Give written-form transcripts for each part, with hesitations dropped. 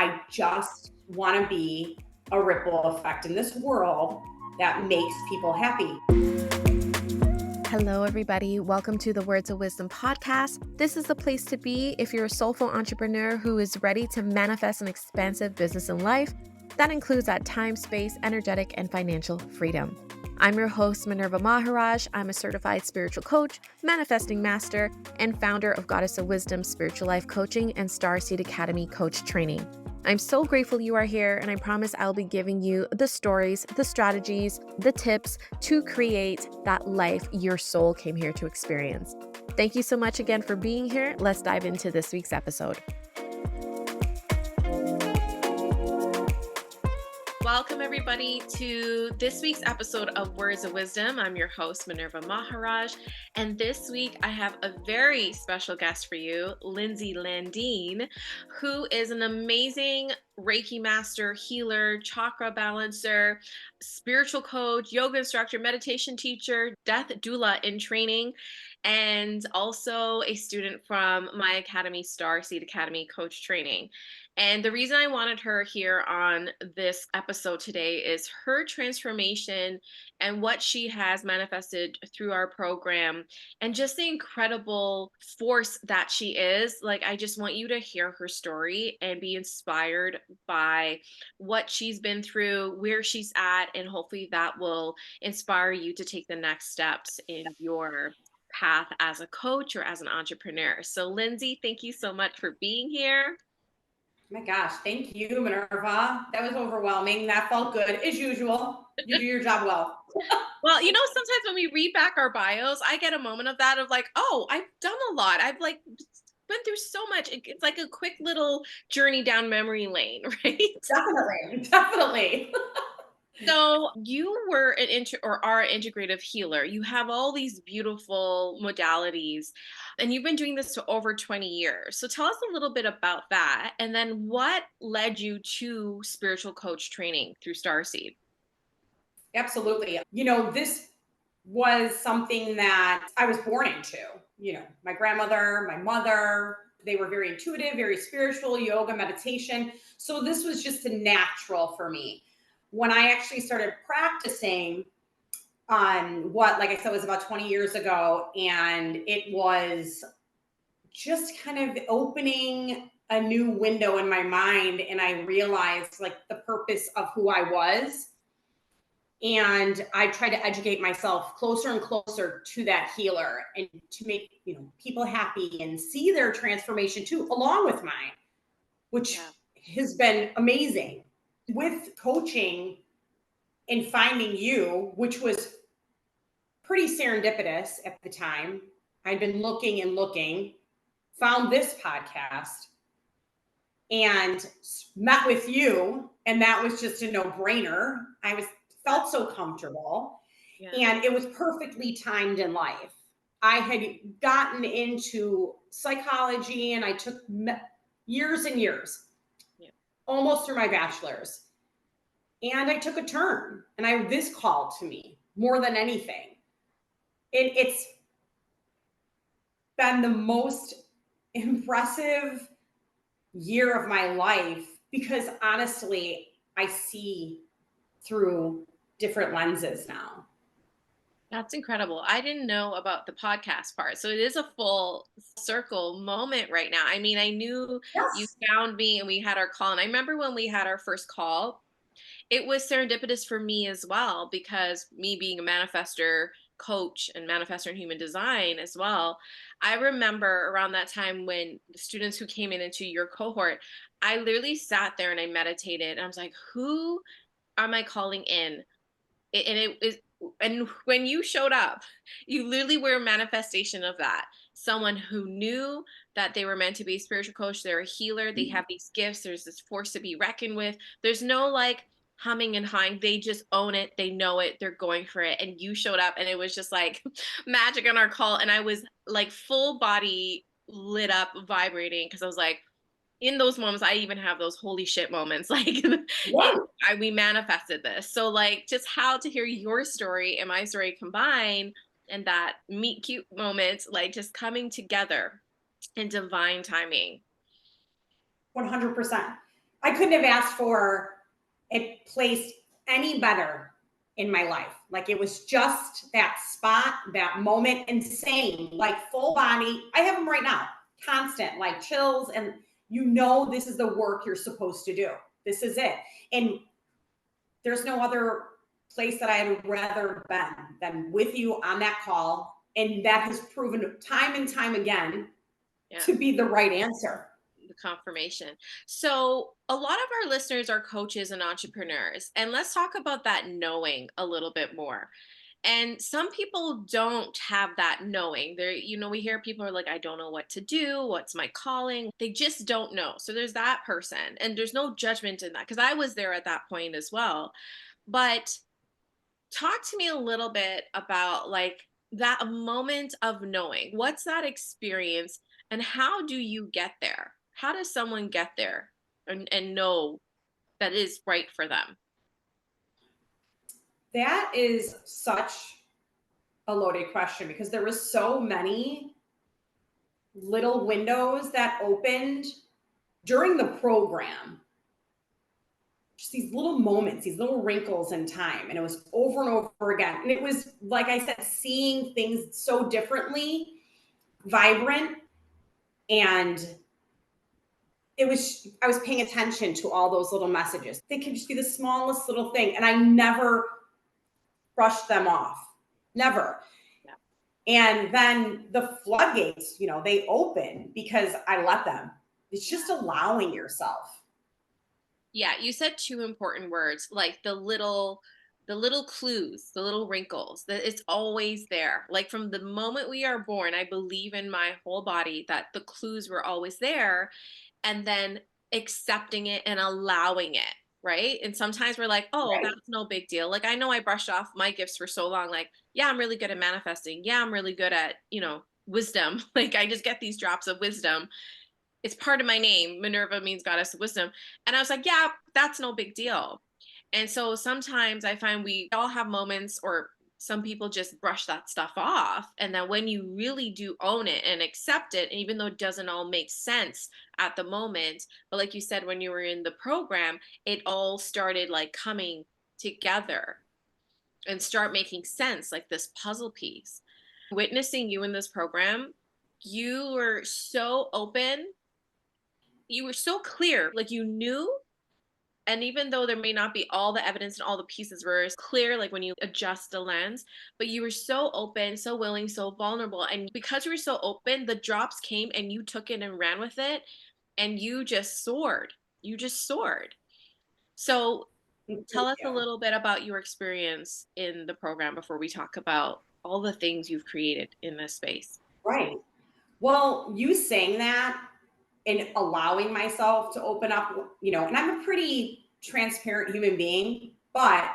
I just want to be a ripple effect in this world that makes people happy. Hello, everybody. Welcome to the Words of Wisdom podcast. This is the place to be if you're a soulful entrepreneur who is ready to manifest an expansive business and life that includes that time, space, energetic, and financial freedom. I'm your host, Minerva Maharaj. I'm a certified spiritual coach, manifesting master, and founder of Goddess of Wisdom Spiritual Life Coaching and Starseed Academy Coach Training. I'm so grateful you are here, and I promise I'll be giving you the stories, the strategies, the tips to create that life your soul came here to experience. Thank you so much again for being here. Let's dive into this week's episode. Welcome, everybody, to this week's episode of Words of Wisdom. I'm your host, Minerva Maharaj, and this week I have a very special guest for you, Lindsay Landeen, who is an amazing Reiki master, healer, chakra balancer, spiritual coach, yoga instructor, meditation teacher, death doula in training, and also a student from my academy, Starseed Academy Coach Training. And the reason I wanted her here on this episode today is her transformation and what she has manifested through our program and just the incredible force that she is. Like, I just want you to hear her story and be inspired by what she's been through, where she's at, and hopefully that will inspire you to take the next steps in your path as a coach or as an entrepreneur. So Lindsay, thank you so much for being here. Oh my gosh, thank you, Minerva. That was overwhelming. That felt good, as usual. You do your job well. Well, you know, sometimes when we read back our bios, I get a moment of that of like, oh, I've done a lot. I've like been through so much. It's like a quick little journey down memory lane, right? Definitely. So you were are an integrative healer. You have all these beautiful modalities, and you've been doing this for over 20 years. So tell us a little bit about that, and then what led you to spiritual coach training through Starseed? Absolutely. You know, this was something that I was born into. You know, my grandmother, my mother, they were very intuitive, very spiritual, yoga, meditation. So this was just a natural for me. When I actually started practicing on like I said, was about 20 years ago, and it was just kind of opening a new window in my mind, and I realized like the purpose of who I was. And I tried to educate myself closer and closer to that healer and to make, people happy and see their transformation too, along with mine, which has been amazing. With coaching and finding you, which was pretty serendipitous at the time. I'd been looking and looking, found this podcast, and met with you, and that was just a no-brainer. Felt so comfortable, and it was perfectly timed in life. I had gotten into psychology, and I took years and years, almost through my bachelor's, and I took a turn, and this called to me more than anything. It's been the most impressive year of my life because honestly, I see through different lenses now. That's incredible. I didn't know about the podcast part. So it is a full circle moment right now. I mean, I knew you found me and we had our call. And I remember when we had our first call, it was serendipitous for me as well, because me being a manifestor coach and manifestor in human design as well, I remember around that time when the students who came into your cohort, I literally sat there and I meditated. And I was like, who am I calling in? And when you showed up, you literally were a manifestation of that. Someone who knew that they were meant to be a spiritual coach, they're a healer, they have these gifts, there's this force to be reckoned with. There's no like humming and hawing. They just own it, they know it, they're going for it. And you showed up and it was just like magic on our call. And I was like full body lit up, vibrating, because I was like, in those moments, I even have those holy shit moments. Like we manifested this. So like just how to hear your story and my story combine, and that meet cute moment, like just coming together in divine timing. 100%. I couldn't have asked for a place any better in my life. Like it was just that spot, that moment, insane, like full body. I have them right now, constant, like chills. And this is the work you're supposed to do. This is it. And there's no other place that I had rather been than with you on that call. And that has proven time and time again to be the right answer. The confirmation. So a lot of our listeners are coaches and entrepreneurs, and let's talk about that knowing a little bit more. And some people don't have that knowing. We hear people are like, I don't know what to do. What's my calling? They just don't know. So there's that person, and there's no judgment in that because I was there at that point as well. But talk to me a little bit about like that moment of knowing. What's that experience, and how do you get there? How does someone get there and know that is right for them? That is such a loaded question because there was so many little windows that opened during the program. Just these little moments, these little wrinkles in time. And it was over and over again. And it was, like I said, seeing things so differently, vibrant. And I was paying attention to all those little messages. They could just be the smallest little thing. And I never brushed them off. Never. And then the floodgates, they open because I let them. It's just allowing yourself. Yeah, you said two important words, like the little clues, the little wrinkles, that it's always there. Like from the moment we are born, I believe in my whole body that the clues were always there, and then accepting it and allowing it. Right. And sometimes we're like, oh, Right. that's no big deal. Like, I know I brushed off my gifts for so long. Like, yeah, I'm really good at manifesting. Yeah, I'm really good at, wisdom. Like, I just get these drops of wisdom. It's part of my name. Minerva means goddess of wisdom. And I was like, yeah, that's no big deal. And so sometimes I find we all have moments, or some people just brush that stuff off. And then when you really do own it and accept it, even though it doesn't all make sense at the moment, but like you said, when you were in the program, it all started like coming together and start making sense, like this puzzle piece. Witnessing you in this program, you were so open, you were so clear, like you knew. And even though there may not be all the evidence and all the pieces were clear, like when you adjust the lens, but you were so open, so willing, so vulnerable. And because you were so open, the drops came and you took it and ran with it, and you just soared. You just soared. So tell us a little bit about your experience in the program before we talk about all the things you've created in this space. Right. Well, you saying that and allowing myself to open up, and I'm a pretty transparent human being, but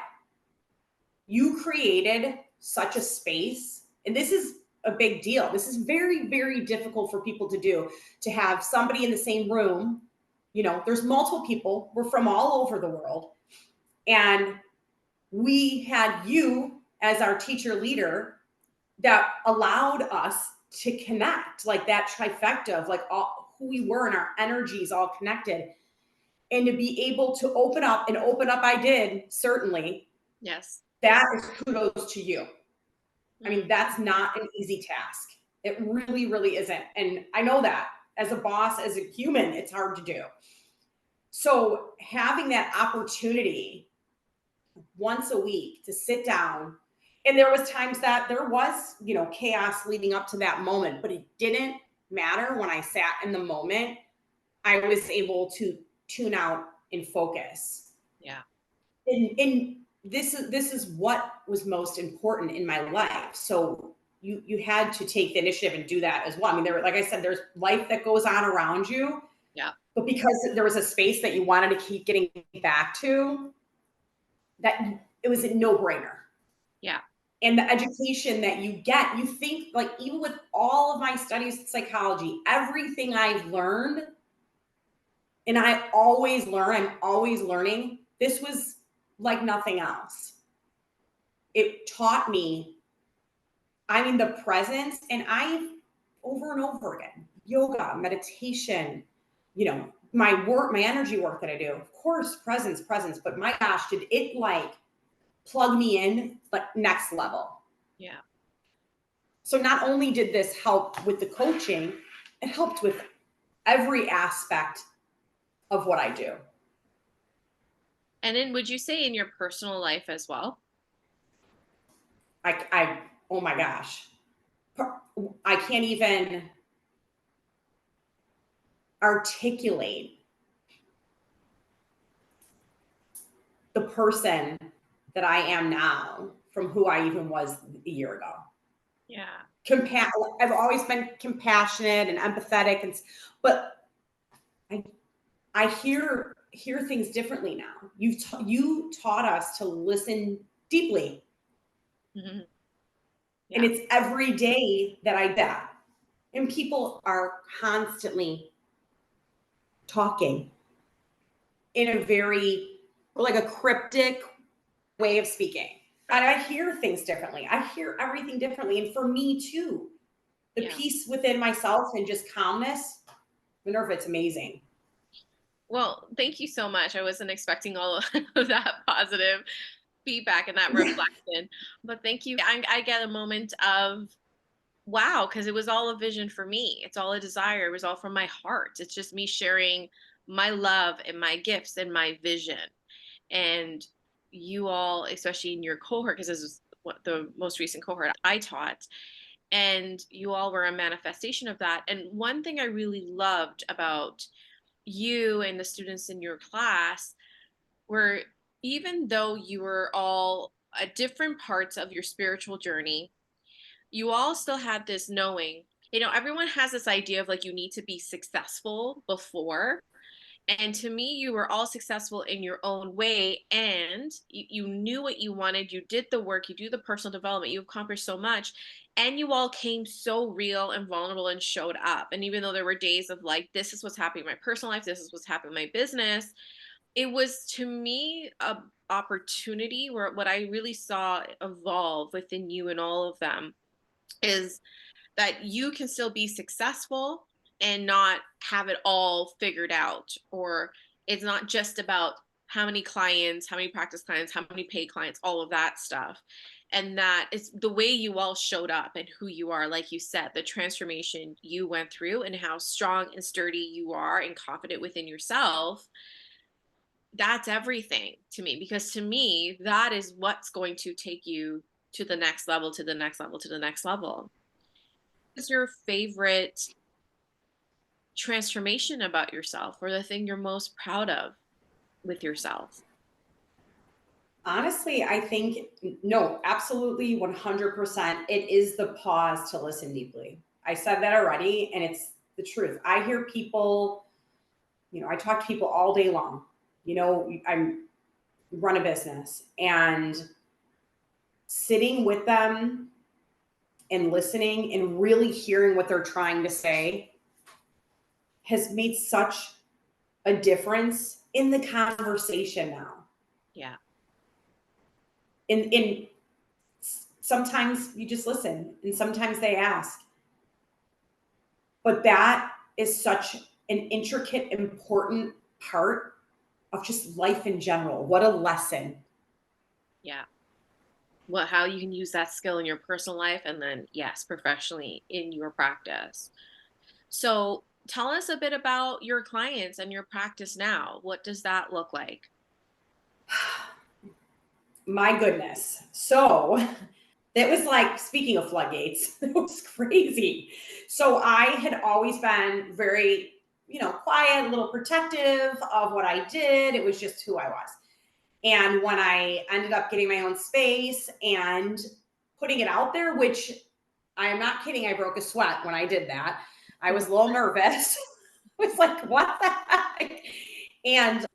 you created such a space. And this is a big deal. This is very, very difficult for people to do, to have somebody in the same room. There's multiple people. We're from all over the world. And we had you as our teacher leader that allowed us to connect, like that trifecta of like all who we were and our energies all connected, and to be able to open up I did, certainly. Yes. That is kudos to you. I mean, that's not an easy task. It really, really isn't. And I know that as a boss, as a human, it's hard to do. So having that opportunity once a week to sit down, and there was times that there was, chaos leading up to that moment, but it didn't matter. When I sat in the moment, I was able to tune out and focus. Yeah. And this is what was most important in my life. So you had to take the initiative and do that as well. I mean, like I said, there's life that goes on around you. Yeah. But because there was a space that you wanted to keep getting back to, that it was a no-brainer. Yeah. And the education that you get, you think, like, even with all of my studies in psychology, everything I've learned, and I always learn, I'm always learning, this was like nothing else. It taught me, the presence, and over and over again, yoga, meditation, my work, my energy work that I do, of course, presence, but my gosh, did it like plug me in, like next level. Yeah. So not only did this help with the coaching, it helped with every aspect of what I do. And then would you say in your personal life as well? Oh my gosh. I can't even articulate the person that I am now from who I even was a year ago. Yeah. I've always been compassionate and empathetic, but I hear things differently now. You taught us to listen deeply. Mm-hmm. Yeah. And it's every day that I do that. And people are constantly talking in a very, like a cryptic way of speaking. And I hear things differently. I hear everything differently. And for me too, the peace within myself and just calmness, Minerva, it's amazing. Well, thank you so much. I wasn't expecting all of that positive feedback and that reflection, but thank you. I get a moment of wow, because it was all a vision for me. It's all a desire. It was all from my heart. It's just me sharing my love and my gifts and my vision. And you all, especially in your cohort, because this is what the most recent cohort I taught, and you all were a manifestation of that. And one thing I really loved about you and the students in your class were, even though you were all at different parts of your spiritual journey, you all still had this knowing, everyone has this idea of like you need to be successful before. And to me, you were all successful in your own way, and you knew what you wanted. You did the work, you do the personal development, you accomplished so much, and you all came so real and vulnerable and showed up. And even though there were days of like, this is what's happening in my personal life, this is what's happening in my business, it was to me a opportunity where what I really saw evolve within you and all of them is that you can still be successful and not have it all figured out. Or it's not just about how many clients, how many practice clients, how many paid clients, all of that stuff. And that it's the way you all showed up and who you are, like you said, the transformation you went through and how strong and sturdy you are and confident within yourself. That's everything to me, because to me, that is what's going to take you to the next level, to the next level, to the next level. Is your favorite transformation about yourself, or the thing you're most proud of with yourself? Honestly, I think, no, absolutely 100%. It is the pause to listen deeply. I said that already, and it's the truth. I hear people, I talk to people all day long. I run a business, and sitting with them and listening and really hearing what they're trying to say has made such a difference in the conversation now. Yeah. In sometimes you just listen, and sometimes they ask. But that is such an intricate, important part of just life in general. What a lesson. Yeah. Well, how you can use that skill in your personal life, and then, yes, professionally in your practice. So tell us a bit about your clients and your practice now. What does that look like? My goodness. So it was like, speaking of floodgates, it was crazy. So I had always been very, quiet, a little protective of what I did. It was just who I was. And when I ended up getting my own space and putting it out there, which I am not kidding, I broke a sweat when I did that. I was a little nervous. I was like, what the heck? And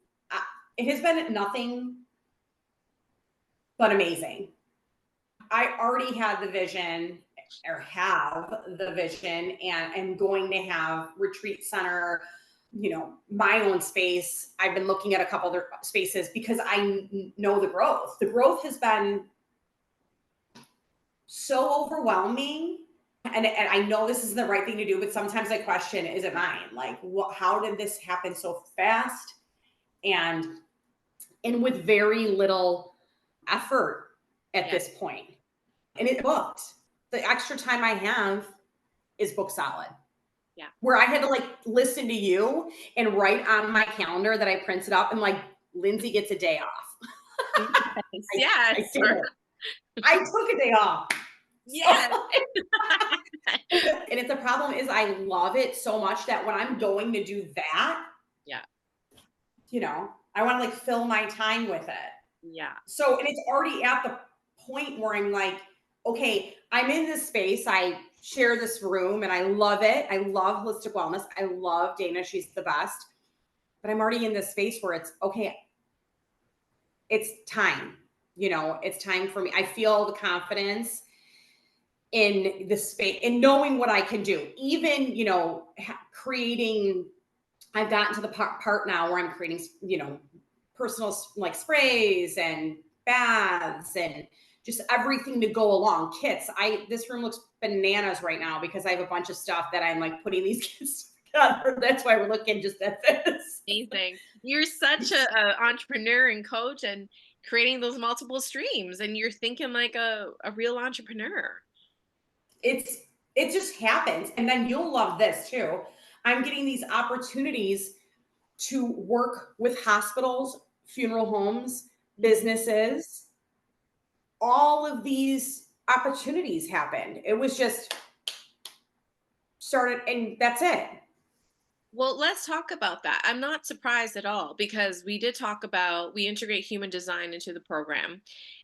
it has been nothing but amazing. I already had the vision, or have the vision, and am going to have retreat center, my own space. I've been looking at a couple other spaces because I know the growth. The growth has been so overwhelming. and I know this isn't the right thing to do, but sometimes I question, is it mine? Like, how did this happen so fast? And with very little effort at Yeah. this point. And it booked. The extra time I have is book solid. Yeah. Where I had to like listen to you and write on my calendar that I printed up and like, Lindsay gets a day off. Yes. Yes. I did it. I took a day off. Yes. So, and it's the problem is I love it so much that when I'm going to do that, Yeah. I want to like fill my time with it. Yeah. So, and it's already at the point where I'm like, okay, I'm in this space. I share this room and I love it. I love holistic wellness. I love Dana. She's the best. But I'm already in this space where it's okay. It's time. It's time for me. I feel the confidence in the space and knowing what I can do. Even, creating, I've gotten to the part now where I'm creating, personal like sprays and baths and just everything to go along. Kits. This room looks bananas right now because I have a bunch of stuff that I'm like putting these kits together. That's why we're looking just at this. Amazing. You're such a entrepreneur and coach and creating those multiple streams, and you're thinking like a real entrepreneur. It just happens. And then you'll love this too. I'm getting these opportunities to work with hospitals, funeral homes, businesses. All of these opportunities happened. It was just started and that's it. Well, let's talk about that. I'm not surprised at all because we did talk about we integrate human design into the program,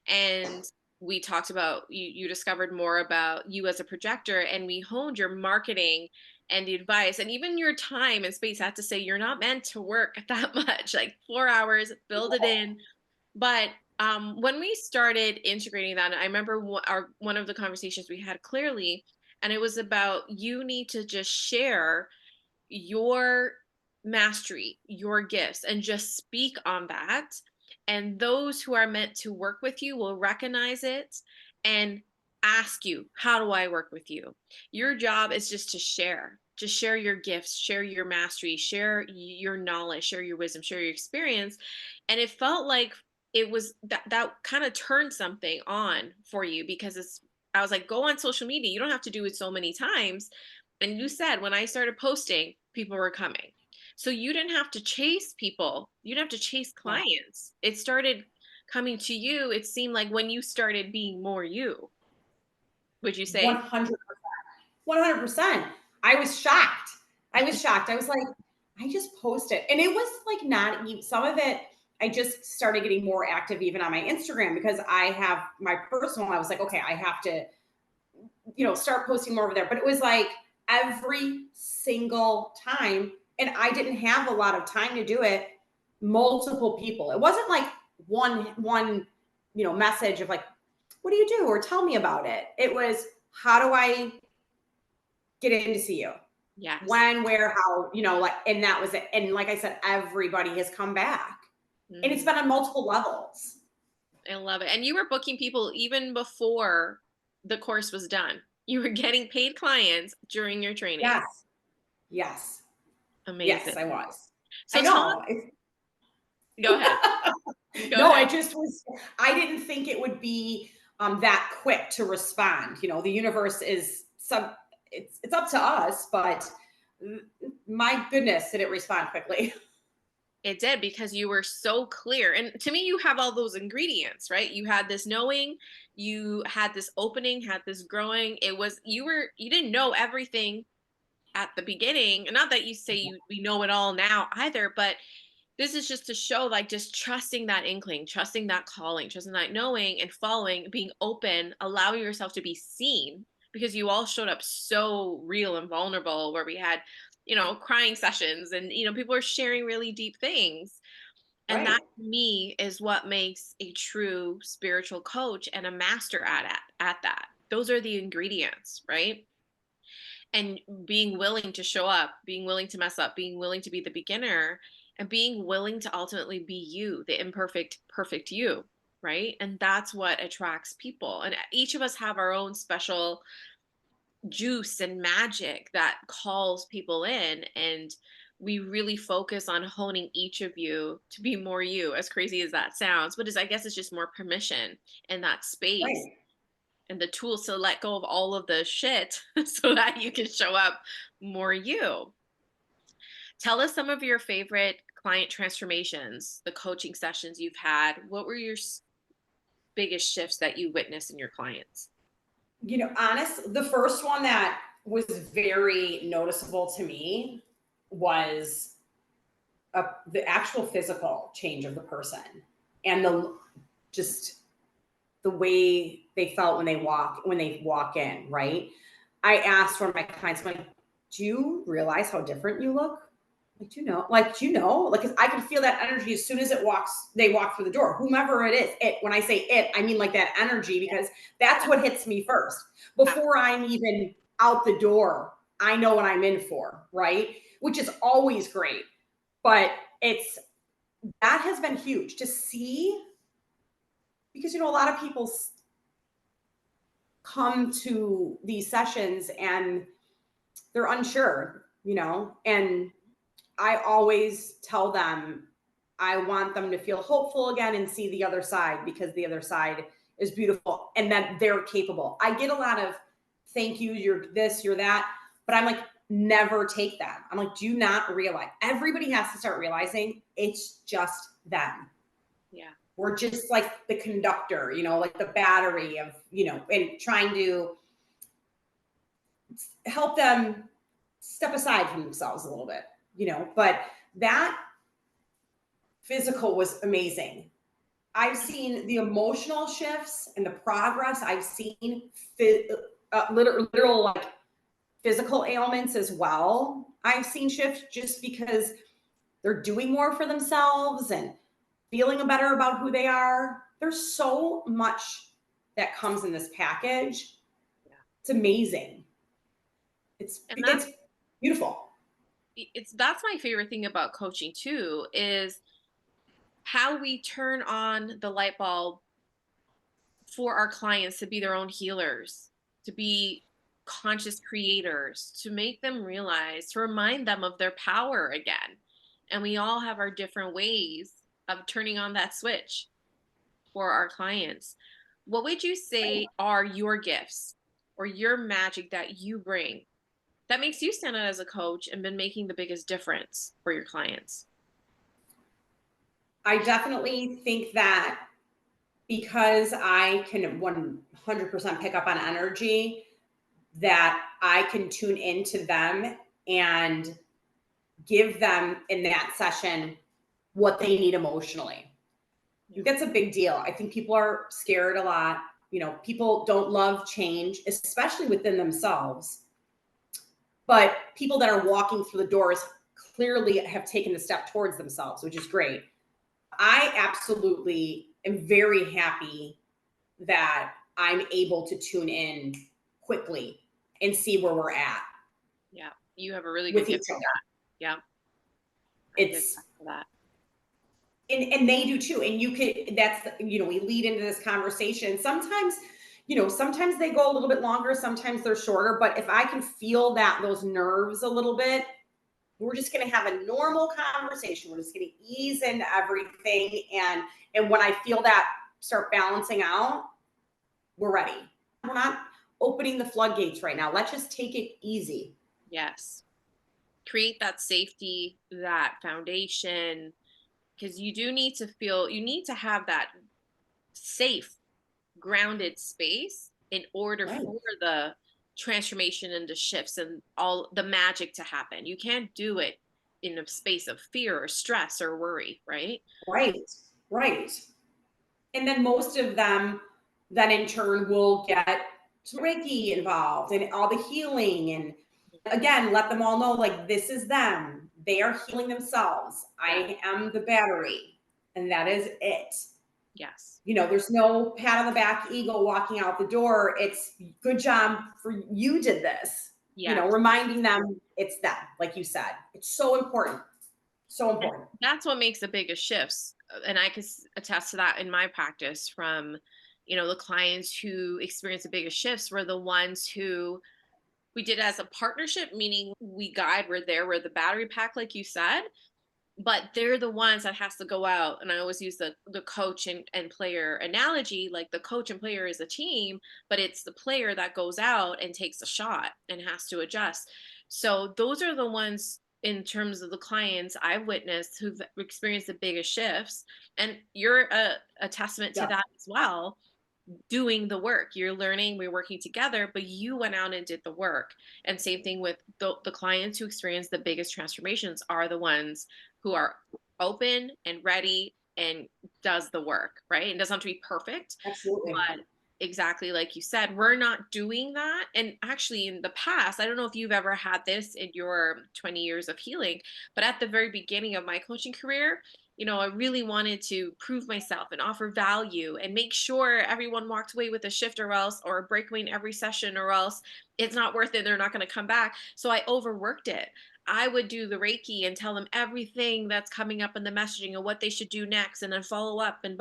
and we talked about you discovered more about you as a projector, and we honed your marketing and the advice and even your time and space. I have to say you're not meant to work that much, like 4 hours, build it in. But when we started integrating that, I remember one of the conversations we had clearly, and it was about you need to just share your mastery, your gifts, and just speak on that. And those who are meant to work with you will recognize it and ask you, how do I work with you? Your job is just share your gifts, share your mastery, share your knowledge, share your wisdom, share your experience. And it felt like it was that kind of turned something on for you because I was like, go on social media. You don't have to do it so many times. And you said when I started posting, people were coming. So you didn't have to chase people. You didn't have to chase clients. It started coming to you. It seemed like when you started being more you. Would you say? 100%. 100%. I was shocked. I was like, I just posted. And it was like not even some of it. I just started getting more active even on my Instagram because I have my personal. I was like, okay, I have to, start posting more over there. But it was like every single time. And I didn't have a lot of time to do it. Multiple people. It wasn't like one, message of like, what do you do? Or tell me about it. It was, how do I get in to see you? Yes. When, where, how, and that was it. And like I said, everybody has come back. And it's been on multiple levels. I love it. And you were booking people even before the course was done. You were getting paid clients during your training. Yes. Yes. Amazing. Yes, I was. So I know. Go ahead. I just was, I didn't think it would be that quick to respond. The universe is it's up to us, but my goodness, did it respond quickly? It did because you were so clear. And to me, you have all those ingredients, right? You had this knowing, you had this opening, had this growing. You didn't know everything at the beginning. Not that you say we know it all now either, but this is just to show like just trusting that inkling, trusting that calling, trusting that knowing and following, being open, allowing yourself to be seen because you all showed up so real and vulnerable where we had, crying sessions and, people are sharing really deep things. And Right. that to me is what makes a true spiritual coach and a master at that. Those are the ingredients, right? And being willing to show up, being willing to mess up, being willing to be the beginner, and being willing to ultimately be you, the imperfect, perfect you, right? And that's what attracts people. And each of us have our own special juice and magic that calls people in, and we really focus on honing each of you to be more you, as crazy as that sounds, but I guess it's just more permission and that space Right. and the tools to let go of all of the shit so that you can show up more you. Tell us some of your favorite client transformations, the coaching sessions you've had. What were your biggest shifts that you witnessed in your clients? The first one that was very noticeable to me was the actual physical change of the person and just the way they felt when they walk in, right? I asked one of my clients, I'm like, do you realize how different you look? Like, do you know? Like, 'cause I can feel that energy as soon as they walk through the door, whomever it is. When I say it, I mean like that energy, because that's what hits me first. Before I'm even out the door, I know what I'm in for, right? Which is always great. But that has been huge to see, because a lot of people come to these sessions and they're unsure, and I always tell them I want them to feel hopeful again and see the other side, because the other side is beautiful and that they're capable. I get a lot of thank you, you're this, you're that, but I'm like, never take that. I'm like, do you not realize? Everybody has to start realizing it's just them. Yeah. We're just like the conductor, like the battery of, and trying to help them step aside from themselves a little bit, but that physical was amazing. I've seen the emotional shifts and the progress. I've seen literal like physical ailments as well. I've seen shift just because they're doing more for themselves and feeling better about who they are. There's so much that comes in this package. Yeah. It's amazing. And It's beautiful. that's my favorite thing about coaching too, is how we turn on the light bulb for our clients to be their own healers, to be conscious creators, to make them realize, to remind them of their power again. And we all have our different ways of turning on that switch for our clients. What would you say are your gifts or your magic that you bring that makes you stand out as a coach and been making the biggest difference for your clients? I definitely think that because I can 100% pick up on energy, that I can tune into them and give them in that session what they need emotionally. I think that's a big deal. I think people are scared a lot. People don't love change, especially within themselves. But people that are walking through the doors clearly have taken the step towards themselves, which is great. I absolutely am very happy that I'm able to tune in quickly and see where we're at Yeah, you have a really good with gift each for other. that. Yeah, I give It's back for that. and they do too. And we lead into this conversation. Sometimes they go a little bit longer, sometimes they're shorter. But if I can feel those nerves a little bit, we're just going to have a normal conversation. We're just going to ease into everything. And when I feel that start balancing out, we're ready. We're not opening the floodgates right now. Let's just take it easy. Yes. Create that safety, that foundation, because you need to have that safe, grounded space in order Right. for the transformation and the shifts and all the magic to happen. You can't do it in a space of fear or stress or worry, right? Right. Right. And then most of them then in turn will get some Reiki involved and all the healing. And again, let them all know, like, this is them. They are healing themselves. I am the battery. And that is it. Yes. There's no pat on the back ego walking out the door. It's good job for you did this. Yes. Reminding them it's them, like you said. It's so important. So important. That's what makes the biggest shifts. And I can attest to that in my practice from, the clients who experience the biggest shifts were the ones who We did it as a partnership, meaning we guide, we're there, we're the battery pack, like you said, but they're the ones that has to go out. And I always use the coach and player analogy, like the coach and player is a team, but it's the player that goes out and takes a shot and has to adjust. So those are the ones in terms of the clients I've witnessed who've experienced the biggest shifts. And you're a testament to Yeah, that as well, doing the work. You're learning, we're working together, but you went out and did the work. And same thing with the clients who experience the biggest transformations are the ones who are open and ready and does the work, right? And doesn't have to be perfect, absolutely. but exactly like you said, we're not doing that. And actually, in the past, I don't know if you've ever had this in your 20 years of healing, but at the very beginning of my coaching career, I really wanted to prove myself and offer value and make sure everyone walked away with a shift or a breakaway in every session, or else it's not worth it. They're not going to come back. So I overworked it. I would do the Reiki and tell them everything that's coming up in the messaging and what they should do next, and then follow up and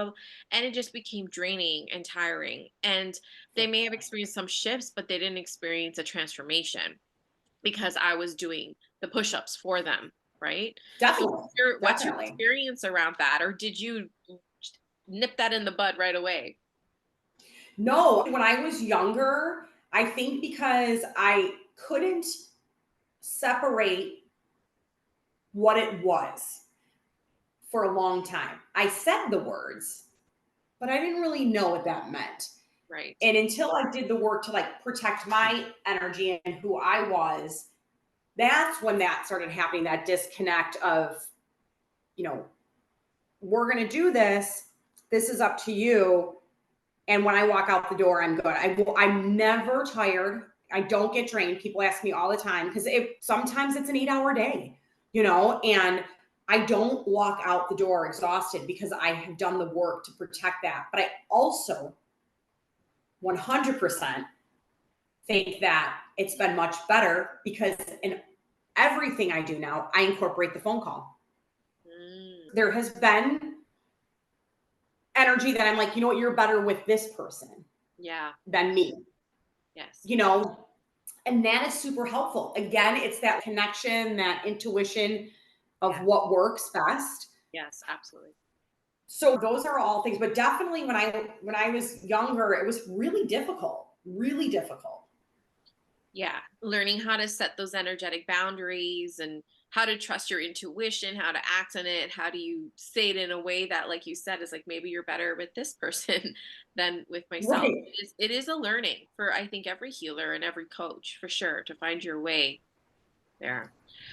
it just became draining and tiring. And they may have experienced some shifts, but they didn't experience a transformation because I was doing the push-ups for them, right? So Definitely. what's your Definitely. experience around that? Or did you nip that in the bud right away? No, when I was younger, I think because I couldn't separate what it was for a long time. I said the words, but I didn't really know what that meant. Right. And until I did the work to like protect my energy and who I was, that's when that started happening, that disconnect of, you know, we're going to do this. This is up to you. And when I walk out the door, I'm good. I'm never tired. I don't get drained. People ask me all the time because sometimes it's an 8-hour day, and I don't walk out the door exhausted because I have done the work to protect that. But I also 100% think that it's been much better because in everything I do now, I incorporate the phone call. There has been energy that I'm like, you know what, you're better with this person than me. Yes. And that is super helpful. Again, it's that connection, that intuition of what works best. Yes, absolutely. So those are all things, but definitely when I was younger, it was really difficult, really difficult. Yeah. Learning how to set those energetic boundaries and how to trust your intuition, how to act on it, how do you say it in a way that, like you said, is like maybe you're better with this person than with myself. Right. It is a learning for, I think, every healer and every coach, for sure, to find your way there.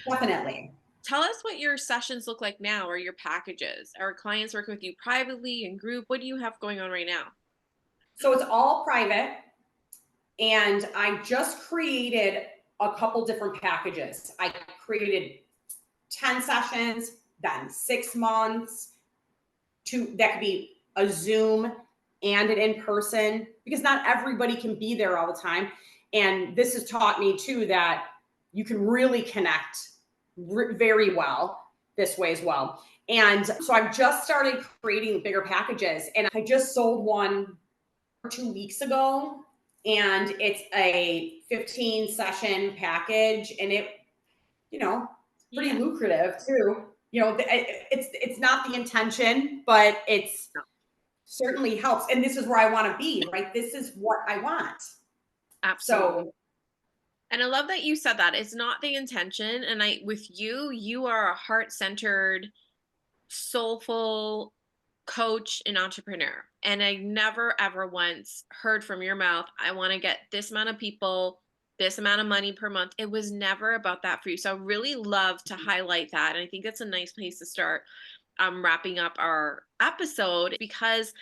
Definitely. Tell us what your sessions look like now, or your packages. Are clients working with you privately, in group? What do you have going on right now? So it's all private. And I just created a couple different packages. I created 10 sessions, then 6 months, that could be a Zoom and an in person because not everybody can be there all the time. And this has taught me too that you can really connect very well this way as well. And so I've just started creating bigger packages, and I just sold one 2 weeks ago, and it's a 15 session package, and pretty lucrative too. It's not the intention, but it's certainly helps. And this is where I want to be, right? This is what I want. Absolutely. So And I love that you said that. It's not the intention. And with you, you are a heart-centered, soulful coach and entrepreneur. And I never ever once heard from your mouth, I want to get this amount of people, this amount of money per month. It was never about that for you. So I really love to highlight that. And I think that's a nice place to start wrapping up our episode, because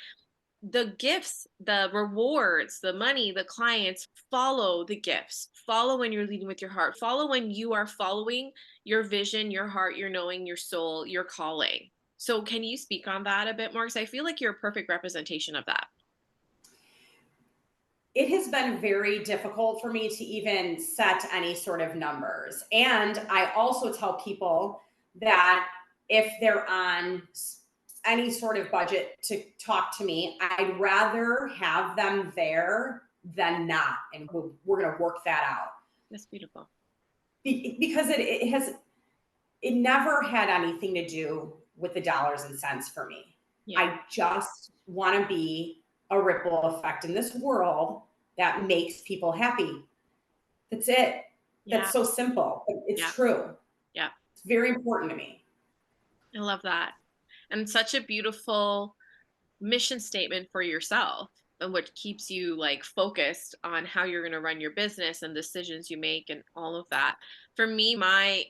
the gifts, the rewards, the money, the clients follow the gifts. Follow when you're leading with your heart. Follow when you are following your vision, your heart, your knowing, your soul, your calling. So, can you speak on that a bit more? Because I feel like you're a perfect representation of that. it has been very difficult for me to even set any sort of numbers. And I also tell people that if they're on any sort of budget to talk to me, I'd rather have them there than not. And we're going to work that out. That's beautiful. Because it never had anything to do with the dollars and cents for me. Yeah. I just want to be a ripple effect in this world that makes people happy. That's it. Yeah. That's so simple, but it's Yeah. true. Yeah. It's very important to me. I love that. And such a beautiful mission statement for yourself, and what keeps you like focused on how you're going to run your business and decisions you make and all of that. For me, my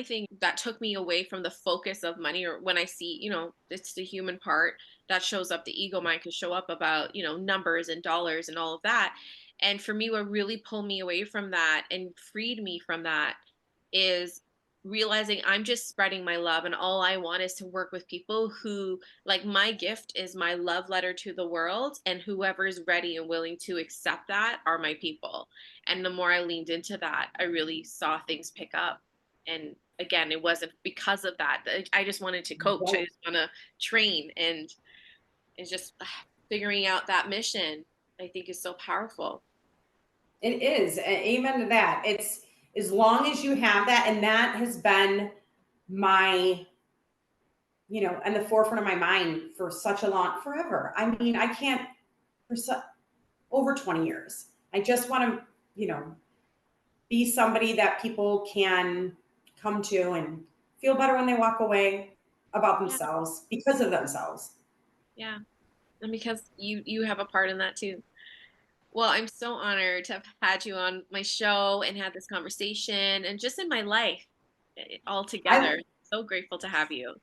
thing that took me away from the focus of money, or when I see, it's the human part that shows up, the ego mind can show up about, numbers and dollars and all of that. And for me, what really pulled me away from that and freed me from that is realizing I'm just spreading my love, and all I want is to work with people who, like, my gift is my love letter to the world, and whoever is ready and willing to accept that are my people. And the more I leaned into that, I really saw things pick up. And again, it wasn't because of that. I just wanted to coach. I just want to train, and it's just figuring out that mission, I think, is so powerful. It is. Amen to that. It's as long as you have that, and that has been my, in the forefront of my mind for such a long, forever. I mean, I can't, over 20 years. I just want to, be somebody that people can come to and feel better when they walk away about themselves, because of themselves. Yeah. And because you have a part in that too. Well, I'm so honored to have had you on my show and had this conversation, and just in my life all together. So grateful to have you.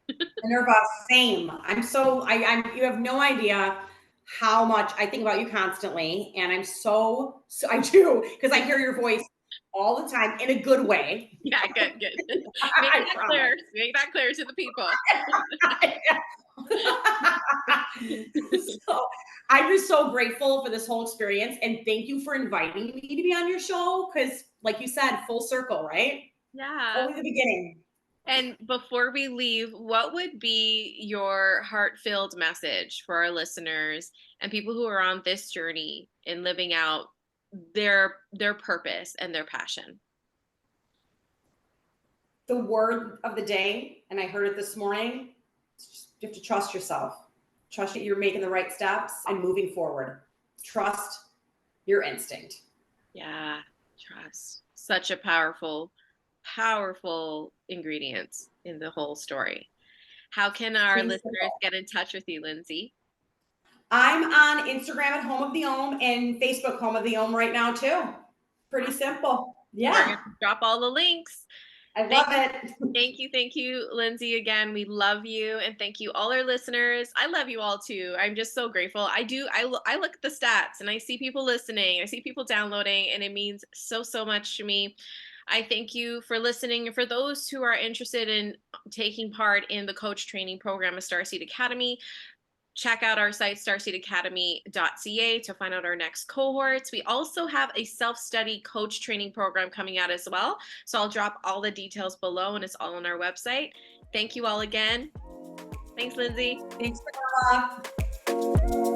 Minerva, same. You have no idea how much I think about you constantly. And I do, because I hear your voice all the time in a good way. Yeah, good. Make that clear to the people. So I'm just so grateful for this whole experience, and thank you for inviting me to be on your show, because like you said, full circle, right? Yeah. Only the beginning. And before we leave, what would be your heart-filled message for our listeners and people who are on this journey in living out their purpose and their passion? The word of the day, and I heard it this morning, you have to trust yourself. Trust that you're making the right steps and moving forward. Trust your instinct. Yeah, trust. Such a powerful ingredients in the whole story. How can our listeners get in touch with you, Lindsay? I'm on Instagram at Home of the Om, and Facebook Home of the Om right now too. Pretty simple. Yeah. We're going to drop all the links. I love it. Thank you, Lindsay. Again, we love you, and thank you, all our listeners. I love you all too. I'm just so grateful. I look at the stats, and I see people listening. I see people downloading, and it means so much to me. I thank you for listening. And for those who are interested in taking part in the coach training program at Starseed Academy, check out our site, starseedacademy.ca, to find out our next cohorts. We also have a self-study coach training program coming out as well. So I'll drop all the details below, and it's all on our website. Thank you all again. Thanks, Lindsay. Thanks, Minerva.